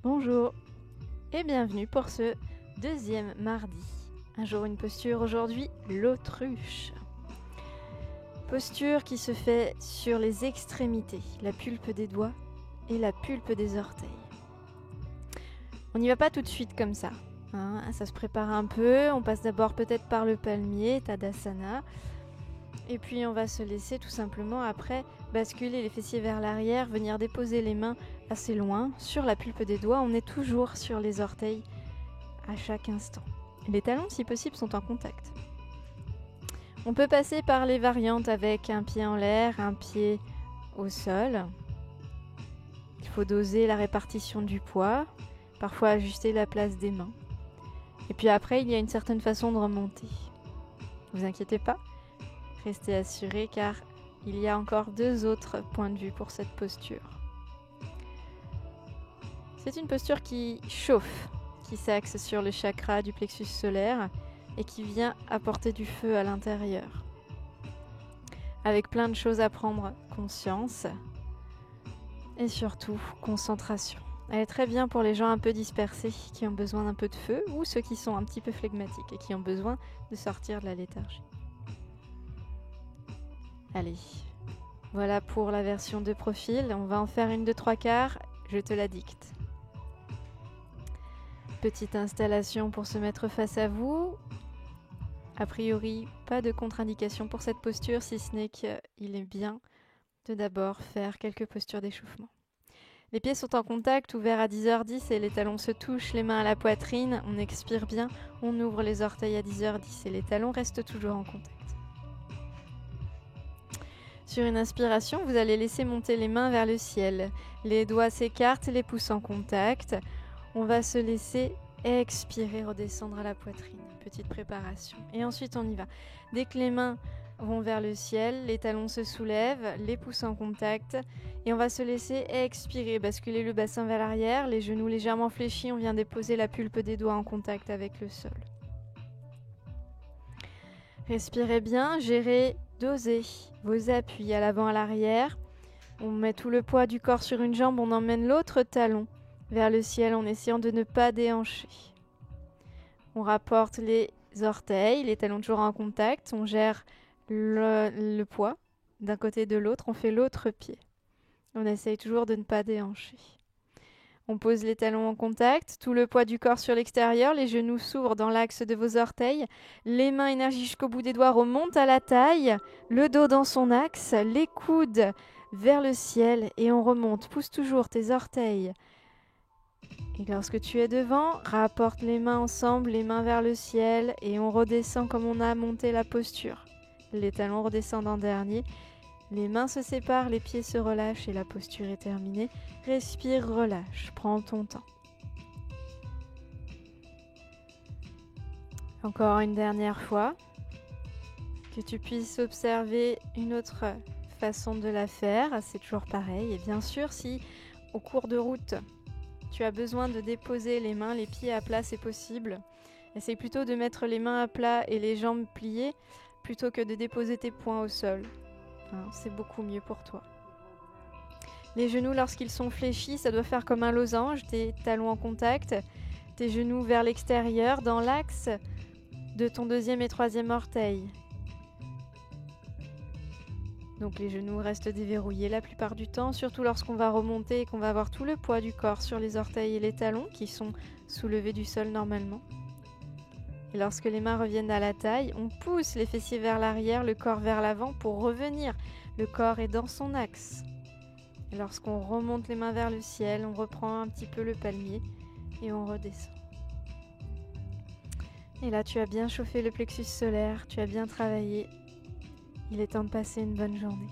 Bonjour et bienvenue pour ce deuxième mardi. Un jour une posture, aujourd'hui l'autruche. Posture qui se fait sur les extrémités, la pulpe des doigts et la pulpe des orteils. On n'y va pas tout de suite comme ça, ça se prépare un peu, on passe d'abord peut-être par le palmier, Tadasana, et puis on va se laisser tout simplement après basculer les fessiers vers l'arrière, venir déposer les mains assez loin sur la pulpe des doigts. On est toujours sur les orteils à chaque instant. Les talons, si possible, sont en contact. On peut passer par les variantes avec un pied en l'air, un pied au sol. Il faut doser la répartition du poids, parfois ajuster la place des mains. Et puis après, il y a une certaine façon de remonter. Ne vous inquiétez pas, restez assurés car il y a encore deux autres points de vue pour cette posture. C'est une posture qui chauffe, qui s'axe sur le chakra du plexus solaire et qui vient apporter du feu à l'intérieur. Avec plein de choses à prendre conscience et surtout concentration. Elle est très bien pour les gens un peu dispersés qui ont besoin d'un peu de feu ou ceux qui sont un petit peu flegmatiques et qui ont besoin de sortir de la léthargie. Allez, voilà pour la version de profil. On va en faire une de 3/4, je te la dicte. Petite installation pour se mettre face à vous. A priori, pas de contre-indication pour cette posture, si ce n'est qu'il est bien de d'abord faire quelques postures d'échauffement. Les pieds sont en contact, ouverts à 10h10 et les talons se touchent, les mains à la poitrine. On expire bien, on ouvre les orteils à 10h10 et les talons restent toujours en contact. Sur une inspiration, vous allez laisser monter les mains vers le ciel. Les doigts s'écartent, les pouces en contact. On va se laisser expirer, redescendre à la poitrine. Petite préparation. Et ensuite, on y va. Dès que les mains vont vers le ciel, les talons se soulèvent, les pouces en contact. Et on va se laisser expirer, basculer le bassin vers l'arrière, les genoux légèrement fléchis. On vient déposer la pulpe des doigts en contact avec le sol. Respirez bien, gérez, dosez vos appuis à l'avant, à l'arrière. On met tout le poids du corps sur une jambe, on emmène l'autre talon vers le ciel en essayant de ne pas déhancher. On rapporte les orteils, les talons toujours en contact, on gère le poids d'un côté et de l'autre, on fait l'autre pied. On essaye toujours de ne pas déhancher. On pose les talons en contact, tout le poids du corps sur l'extérieur, les genoux s'ouvrent dans l'axe de vos orteils, les mains énergie jusqu'au bout des doigts remontent à la taille, le dos dans son axe, les coudes vers le ciel et on remonte. Pousse toujours tes orteils. Et lorsque tu es devant, rapporte les mains ensemble, les mains vers le ciel et on redescend comme on a monté la posture. Les talons redescendent en dernier. Les mains se séparent, les pieds se relâchent et la posture est terminée. Respire, relâche, prends ton temps. Encore une dernière fois, que tu puisses observer une autre façon de la faire, c'est toujours pareil. Et bien sûr, si au cours de route, tu as besoin de déposer les mains, les pieds à plat, c'est possible. Essaye plutôt de mettre les mains à plat et les jambes pliées plutôt que de déposer tes poings au sol. C'est beaucoup mieux pour toi. Les genoux, lorsqu'ils sont fléchis, ça doit faire comme un losange, tes talons en contact, tes genoux vers l'extérieur, dans l'axe de ton deuxième et troisième orteil. Donc les genoux restent déverrouillés la plupart du temps, surtout lorsqu'on va remonter et qu'on va avoir tout le poids du corps sur les orteils et les talons qui sont soulevés du sol normalement. Et lorsque les mains reviennent à la taille, on pousse les fessiers vers l'arrière, le corps vers l'avant pour revenir. Le corps est dans son axe. Et lorsqu'on remonte les mains vers le ciel, on reprend un petit peu le palmier et on redescend. Et là, tu as bien chauffé le plexus solaire, tu as bien travaillé. Il est temps de passer une bonne journée.